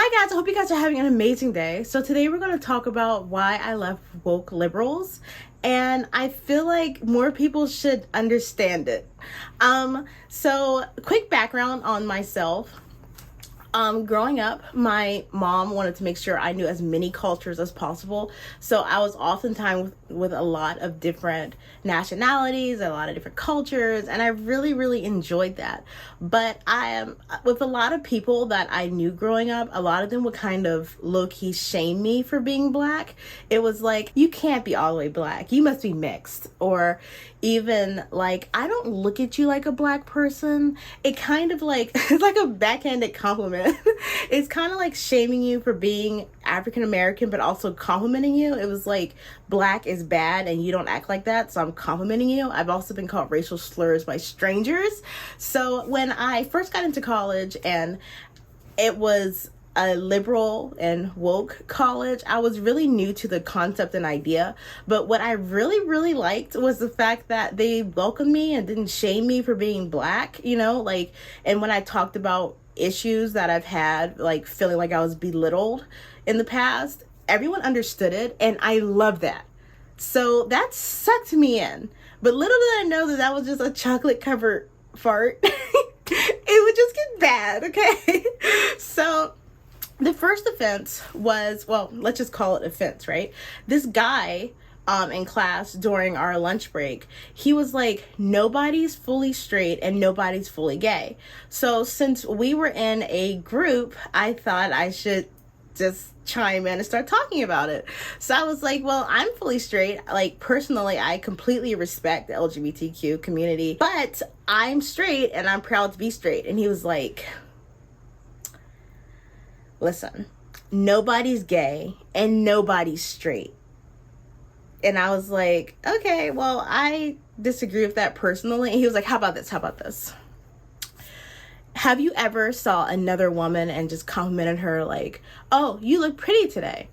Hi guys, I hope you guys are having an amazing day. So today we're going to talk about why I love woke liberals, and I feel like more people should understand it. So quick background on myself. Growing up, my mom wanted to make sure I knew as many cultures as possible. So I was oftentimes with a lot of different nationalities, a lot of different cultures, and I really enjoyed that. But I am with a lot of people that I knew growing up, a lot of them would kind of low-key shame me for being black. It was like, you can't be all the way black. You must be mixed. Or even like, I don't look at you like a black person. It kind of like, it's like a backhanded compliment. It's kind of like shaming you for being African American, but also complimenting you. It was like, black is bad and you don't act like that, so I'm complimenting you. I've also been called racial slurs by strangers. So when I first got into college and it was a liberal and woke college, I was really new to the concept and idea. But what I really liked was the fact that they welcomed me and didn't shame me for being black, you know, like, and when I talked about issues that I've had, like feeling like I was belittled in the past, everyone understood it, and I love that. So that sucked me in. But little did I know that that was just a chocolate covered fart. It would just get bad, okay? So the first offense was, well, let's just call it offense, right? This guy in class during our lunch break, he was like, nobody's fully straight and nobody's fully gay. So since we were in a group, I thought I should just chime in and start talking about it. So I was like, well, I'm fully straight. Like, personally, I completely respect the LGBTQ community, but I'm straight and I'm proud to be straight. And he was like, listen, nobody's gay and nobody's straight. And I was like, okay, well, I disagree with that personally. And he was like, how about this? How about this? Have you ever saw another woman and just complimented her like, oh, you look pretty today?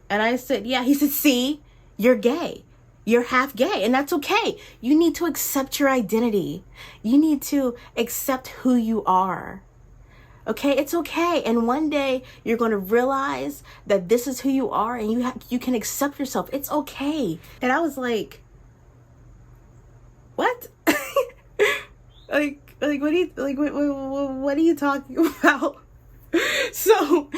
And I said, yeah. He said, see, you're gay. You're half gay, and that's okay. You need to accept your identity. You need to accept who you are. Okay, it's okay. And one day you're going to realize that this is who you are, and you can accept yourself. It's okay. And I was like, what? Like what are you talking about? So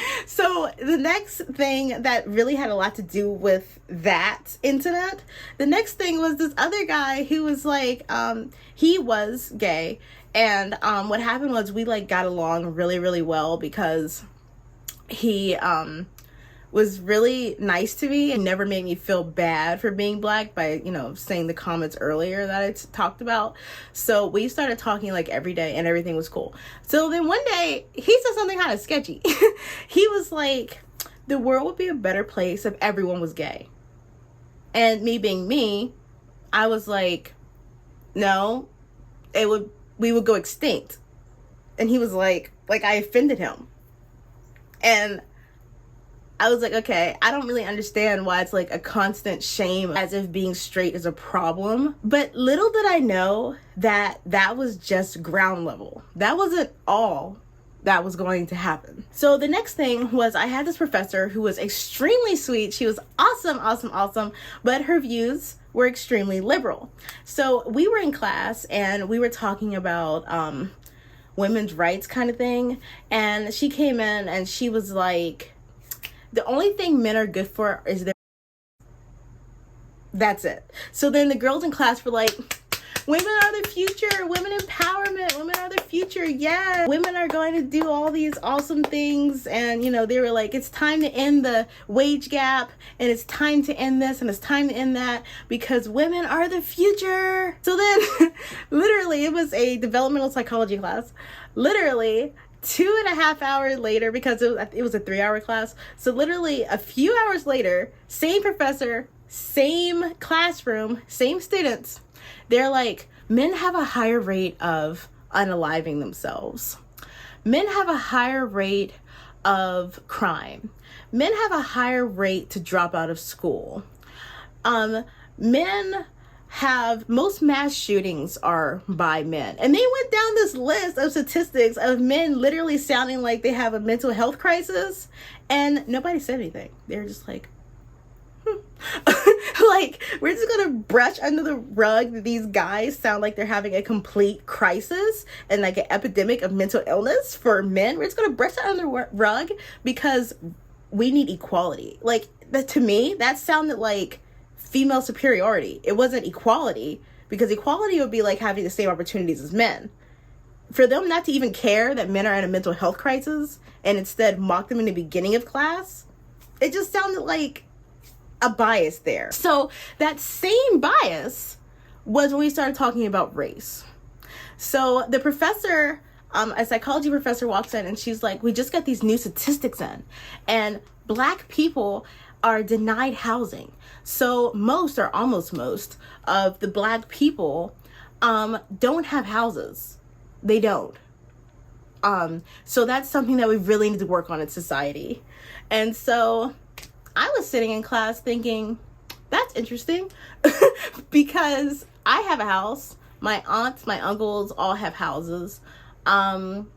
the next thing that really had a lot to do with that incident, the next thing was this other guy who was like, he was gay. And what happened was we like got along really well because he was really nice to me and never made me feel bad for being black by, you know, saying the comments earlier that I talked about. So we started talking like every day and everything was cool. So then one day he said something kind of sketchy. He was like, the world would be a better place if everyone was gay. And me being me, I was like, no, we would go extinct. And he was like I offended him. And I was like, okay, I don't really understand why it's like a constant shame as if being straight is a problem. But little did I know that that was just ground level. That wasn't all that was going to happen. So the next thing was I had this professor who was extremely sweet. She was awesome, but her views were extremely liberal. So we were in class and we were talking about women's rights kind of thing. And she came in and she was like, the only thing men are good for is their... That's it. So then the girls in class were like, women are the future, women empowerment, women are the future, yeah. Women are going to do all these awesome things. And, you know, they were like, it's time to end the wage gap, and it's time to end this, and it's time to end that, because women are the future. So then, literally, it was a developmental psychology class. Literally, 2.5 hours later, because it was a 3-hour class. So literally a few hours later, same professor, same classroom, same students. They're like, men have a higher rate of unaliving themselves. Men have a higher rate of crime. Men have a higher rate to drop out of school. Men most mass shootings are by men. And they went down this list of statistics of men literally sounding like they have a mental health crisis, and nobody said anything. They were just like, like, we're just gonna brush under the rug that these guys sound like they're having a complete crisis and like an epidemic of mental illness for men. We're just gonna brush that under the rug because we need equality. Like, to me, that sounded like female superiority. It wasn't equality, because equality would be like having the same opportunities as men. For them not to even care that men are in a mental health crisis and instead mock them in the beginning of class, it just sounded like a bias there. So that same bias was when we started talking about race. So the professor, a psychology professor, walks in and she's like, we just got these new statistics in, and Black people are denied housing. So most, or almost most, of the Black people don't have houses. They don't. So that's something that we really need to work on in society. And so I was sitting in class thinking, that's interesting, because I have a house. My aunts, my uncles all have houses. And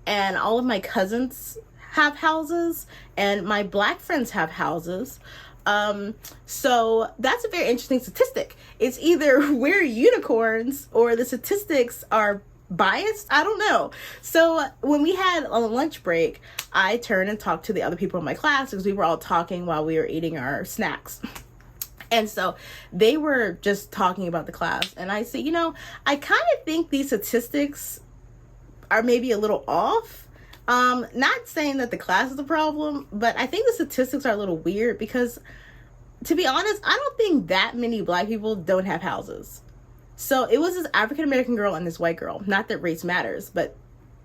all of my cousins have houses, and my Black friends have houses. So that's a very interesting statistic. It's either we're unicorns or the statistics are biased. I don't know. So when we had a lunch break, I turned and talked to the other people in my class because we were all talking while we were eating our snacks. And so they were just talking about the class. And I said, I kind of think these statistics are maybe a little off. Not saying that the class is a problem, but I think the statistics are a little weird because, to be honest, I don't think that many Black people don't have houses. So it was this African-American girl and this white girl. Not that race matters, but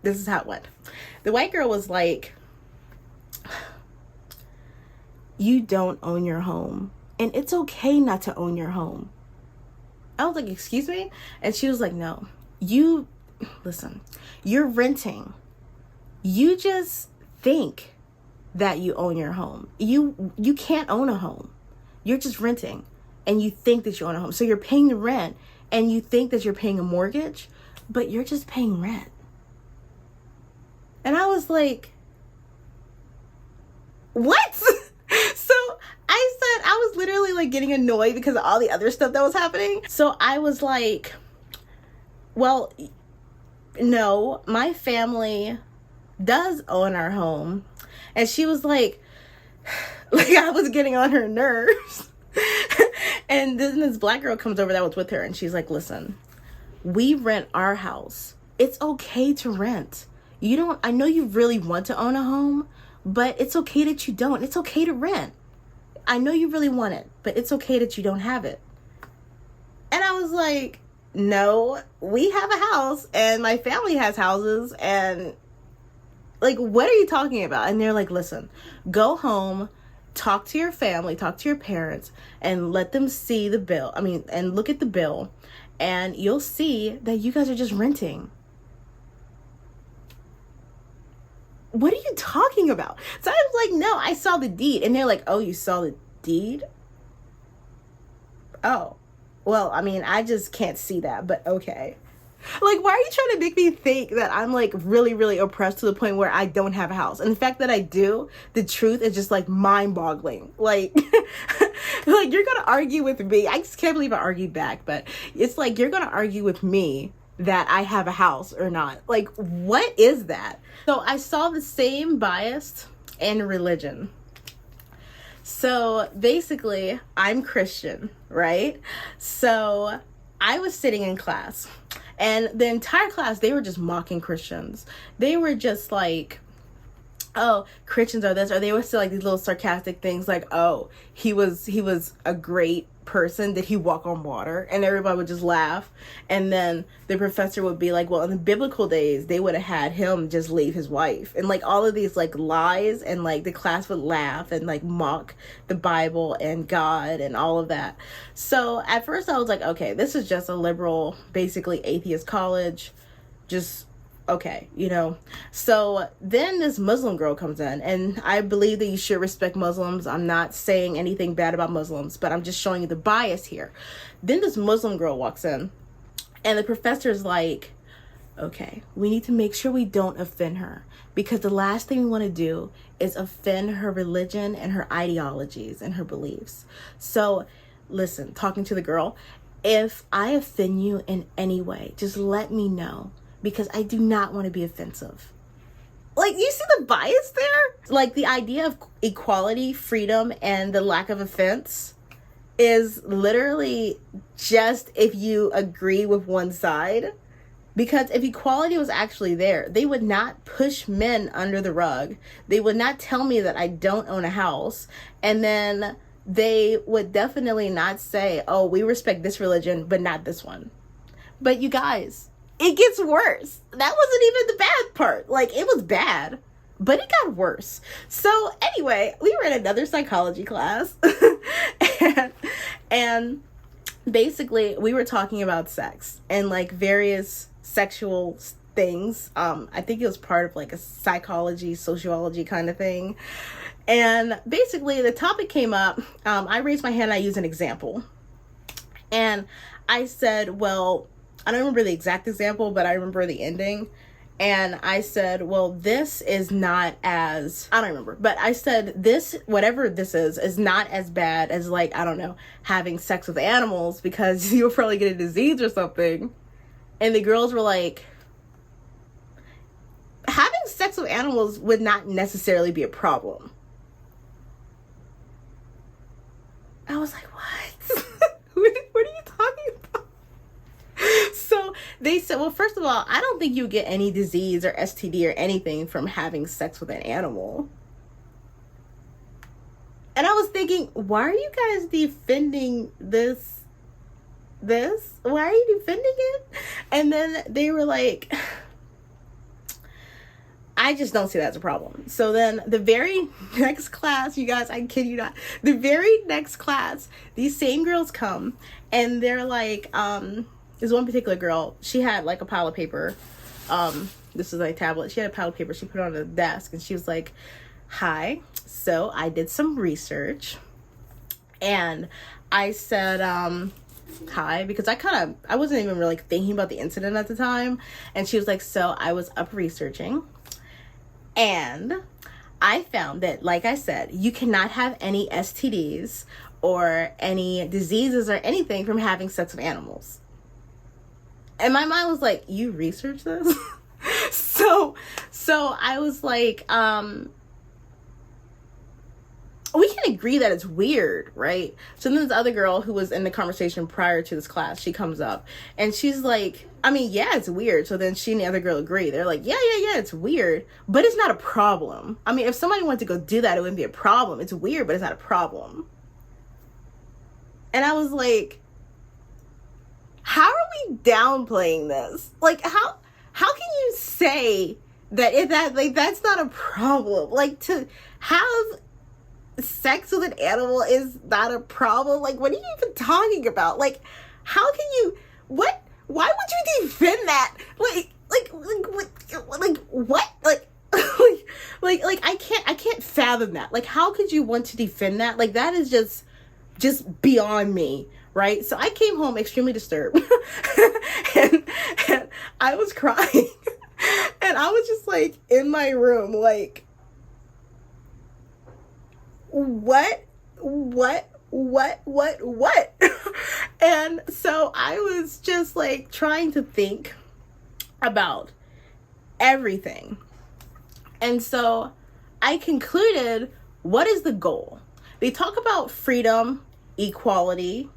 this is how it went. The white girl was like, you don't own your home, and it's okay not to own your home. I was like, excuse me? And she was like, no, listen, you're renting. You just think that you own your home. You can't own a home. You're just renting, and you think that you own a home. So you're paying the rent, and you think that you're paying a mortgage, but you're just paying rent. And I was like, what? So I said, I was literally like getting annoyed because of all the other stuff that was happening. So I was like, well, no, my family does own our home. And she was like I was getting on her nerves. And then this Black girl comes over that was with her, and she's like, listen, we rent our house. It's okay to rent. I know you really want to own a home, but it's okay that you don't. It's okay to rent. I know you really want it, but it's okay that you don't have it. And I was like, no, we have a house, and my family has houses, and like, what are you talking about? And they're like, listen, go home, talk to your family, talk to your parents, and let them see the bill. And look at the bill, and you'll see that you guys are just renting. What are you talking about? So I was like, no, I saw the deed. And they're like, oh, you saw the deed? Oh, well, I just can't see that, but okay. Like, why are you trying to make me think that I'm like really, really oppressed to the point where I don't have a house? And the fact that I do, the truth is just like mind-boggling. Like, like, you're gonna argue with me. I just can't believe I argued back, but it's like, you're gonna argue with me that I have a house or not. Like, what is that? So I saw the same bias in religion. So basically, I'm Christian, right? So I was sitting in class, and the entire class, they were just mocking Christians. They were just like, oh, Christians are this, or they would say like these little sarcastic things like, oh, he was a great person. Did he walk on water? And everybody would just laugh. And then the professor would be like, well, in the biblical days, they would have had him just leave his wife. And like all of these like lies, and like the class would laugh and like mock the Bible and God and all of that. So at first I was like, okay, this is just a liberal, basically atheist college. Just okay, you know. So then this Muslim girl comes in, and I believe that you should respect Muslims. I'm not saying anything bad about Muslims, but I'm just showing you the bias here. Then this Muslim girl walks in, and the professor's like, okay, we need to make sure we don't offend her, because the last thing we want to do is offend her religion and her ideologies and her beliefs. So listen, talking to the girl, if I offend you in any way, just let me know, because I do not want to be offensive. Like, you see the bias there? Like, the idea of equality, freedom, and the lack of offense is literally just if you agree with one side. Because if equality was actually there, they would not push men under the rug. They would not tell me that I don't own a house. And then they would definitely not say, oh, we respect this religion, but not this one. But you guys, it gets worse. That wasn't even the bad part. Like, it was bad, but it got worse. So anyway, we were in another psychology class and basically we were talking about sex and like various sexual things. I think it was part of like a psychology, sociology kind of thing. And basically the topic came up. I raised my hand. I used an example. And I said, well, I don't remember the exact example, but I remember the ending. And I said, well, this is not as, I don't remember, but I said this, whatever this is not as bad as like, I don't know, having sex with animals, because you'll probably get a disease or something. And the girls were like, having sex with animals would not necessarily be a problem. I was like, what? What are you talking about? So they said, well, first of all, I don't think you get any disease or STD or anything from having sex with an animal. And I was thinking, why are you guys defending this? Why are you defending it? And then they were like, I just don't see that as a problem. So then the very next class, you guys, I kid you not, the very next class, these same girls come and they're like, there's one particular girl, she had like a pile of paper. This is a tablet. She had a pile of paper. She put it on the desk and she was like, hi, so I did some research. And I said, hi, because I wasn't even really thinking about the incident at the time. And she was like, so I was up researching and I found that, like I said, you cannot have any STDs or any diseases or anything from having sex with animals. And my mind was like, you researched this? So I was like, we can agree that it's weird, right? So then this other girl who was in the conversation prior to this class, she comes up and she's like, I mean, yeah, it's weird. So then she and the other girl agree. They're like, yeah, it's weird, but it's not a problem. I mean, if somebody wanted to go do that, it wouldn't be a problem. It's weird, but it's not a problem. And I was like, how are we downplaying this? Like, how can you say that that's not a problem? Like, to have sex with an animal is not a problem? Like, what are you even talking about? Like, how can you, why would you defend that? Like I can't fathom that. Like, how could you want to defend that? Like, that is just beyond me, right? So I came home extremely disturbed and I was crying and I was just like in my room, like, what? And so I was just like trying to think about everything. And so I concluded, what is the goal? They talk about freedom, equality,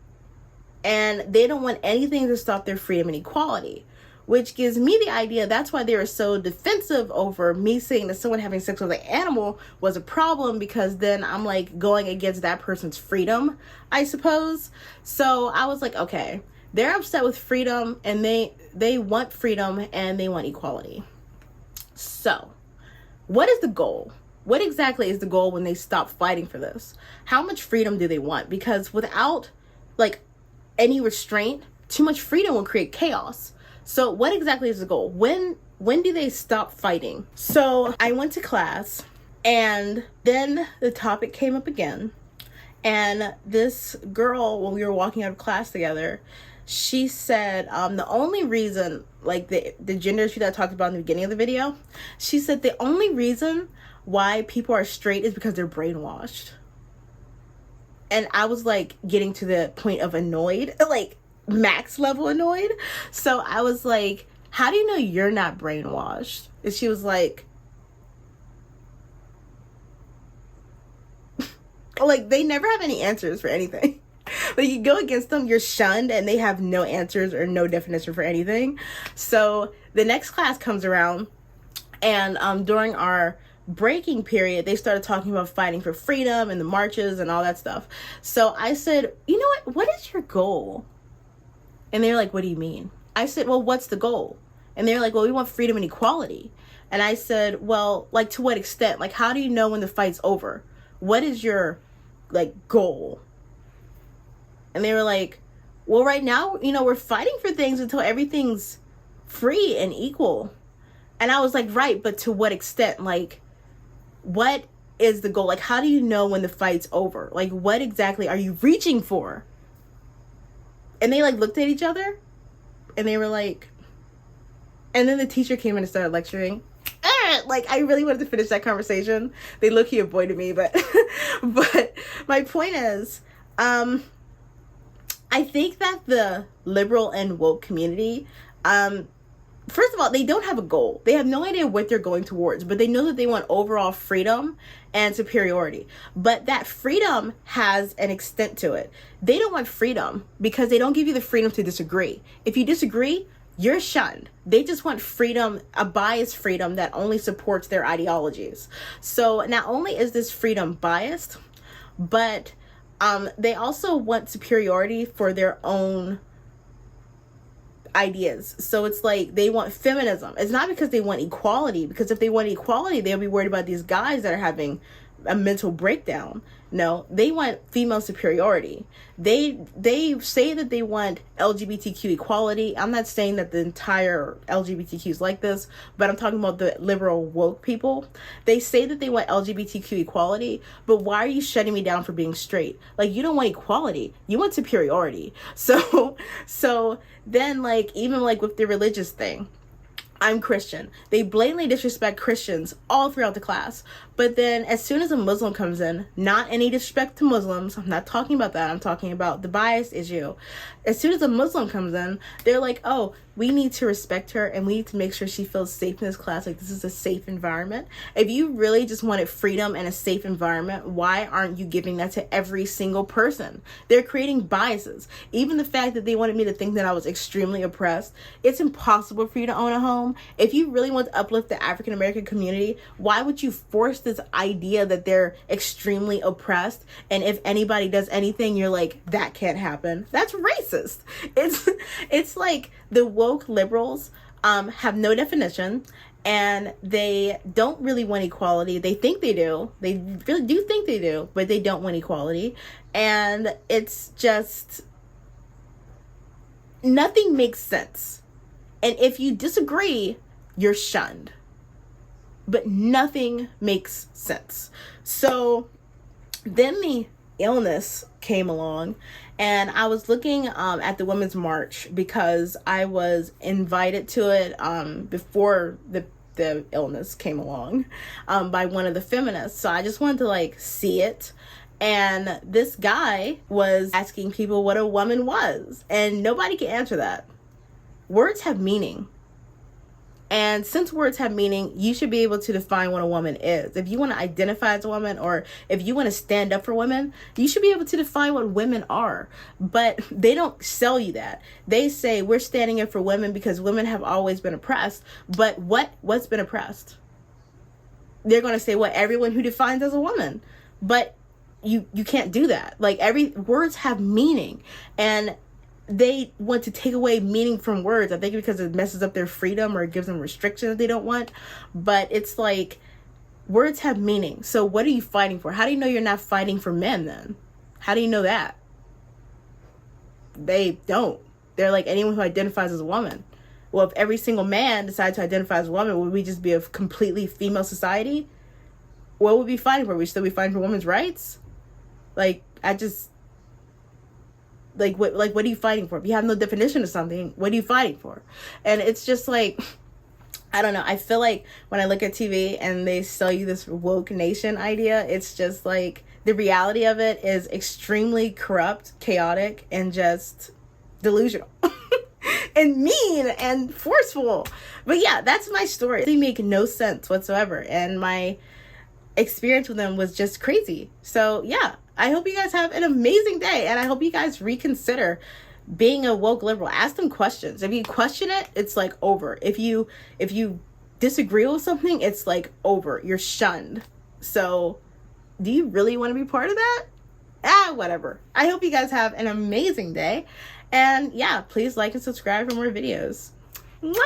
and they don't want anything to stop their freedom and equality, which gives me the idea that's why they were so defensive over me saying that someone having sex with an animal was a problem, because then I'm like going against that person's freedom, I suppose. So I was like, okay, they're upset with freedom and they want freedom and they want equality. So what is the goal? What exactly is the goal when they stop fighting for this? How much freedom do they want? Because without like any restraint, too much freedom will create chaos. So what exactly is the goal? When when do they stop fighting? So I went to class, and then the topic came up again. And this girl, when we were walking out of class together, she said the only reason, like the gender issue that I talked about in the beginning of the video, she said the only reason why people are straight is because they're brainwashed. And I was like getting to the point of annoyed, like max level annoyed. So I was like, how do you know you're not brainwashed? And she was like, like, they never have any answers for anything. Like, you go against them, you're shunned, and they have no answers or no definition for anything. So the next class comes around, and during our breaking period, they started talking about fighting for freedom and the marches and all that stuff. So I said, you know what is your goal? And they're like, what do you mean? I said, well, what's the goal? And they're like, well, we want freedom and equality. And I said, well, like, to what extent? Like, how do you know when the fight's over? What is your, like, goal? And they were like, well, right now, you know, we're fighting for things until everything's free and equal. And I was like, right, but to what extent? Like, what is the goal? Like, how do you know when the fight's over? Like, what exactly are you reaching for? And they, like, looked at each other, and they were like, and then the teacher came in and started lecturing. Like, I really wanted to finish that conversation. They low-key avoided me, but my point is, I think that the liberal and woke community, first of all, they don't have a goal. They have no idea what they're going towards, but they know that they want overall freedom and superiority. But that freedom has an extent to it. They don't want freedom because they don't give you the freedom to disagree. If you disagree, you're shunned. They just want freedom, a biased freedom that only supports their ideologies. So not only is this freedom biased, but they also want superiority for their own ideas. So it's like they want feminism. It's not because they want equality, because if they want equality, they'll be worried about these guys that are having a mental breakdown. No, they want female superiority. They say that they want LGBTQ equality. I'm not saying that the entire LGBTQ is like this, but I'm talking about the liberal woke people. They say that they want LGBTQ equality, but why are you shutting me down for being straight? Like, you don't want equality, you want superiority. So then, like, even like with the religious thing, I'm Christian. They blatantly disrespect Christians all throughout the class. But then as soon as a Muslim comes in, not any disrespect to Muslims, I'm not talking about that, I'm talking about the bias issue. As soon as a Muslim comes in, they're like, oh, we need to respect her and we need to make sure she feels safe in this class. Like, this is a safe environment. If you really just wanted freedom and a safe environment, why aren't you giving that to every single person? They're creating biases. Even the fact that they wanted me to think that I was extremely oppressed. It's impossible for you to own a home. If you really want to uplift the African American community, why would you force this idea that they're extremely oppressed, and if anybody does anything, you're like, that can't happen? That's racist. It's like the woke liberals have no definition, and they don't really want equality. They think they do. They really do think they do, but they don't want equality. And it's just, nothing makes sense. And if you disagree, you're shunned. But nothing makes sense. So then the illness came along, and I was looking at the Women's March because I was invited to it before the illness came along by one of the feminists. So I just wanted to like see it. And this guy was asking people what a woman was, and nobody can answer that. Words have meaning. And since words have meaning, you should be able to define what a woman is. If you want to identify as a woman, or if you want to stand up for women, you should be able to define what women are. But they don't sell you that. They say we're standing up for women because women have always been oppressed. But what's been oppressed? They're going to say, what, everyone who defines as a woman. But you can't do that. Like, words have meaning, and they want to take away meaning from words. I think because it messes up their freedom or it gives them restrictions that they don't want. But it's like, words have meaning. So what are you fighting for? How do you know you're not fighting for men then? How do you know that? They don't. They're like, anyone who identifies as a woman. well, if every single man decided to identify as a woman, would we just be a completely female society? What would we be fighting for? Would we still be fighting for women's rights? Like, what are you fighting for? If you have no definition of something, what are you fighting for? And it's just like, I don't know. I feel like when I look at TV and they sell you this woke nation idea, it's just like the reality of it is extremely corrupt, chaotic, and just delusional and mean and forceful. But yeah, that's my story. They make no sense whatsoever. And my experience with them was just crazy. So yeah, I hope you guys have an amazing day, and I hope you guys reconsider being a woke liberal. Ask them questions. If you question it, it's like over. If you disagree with something, it's like over. You're shunned. So do you really want to be part of that? Whatever. I hope you guys have an amazing day, and yeah, please like and subscribe for more videos. Mwah!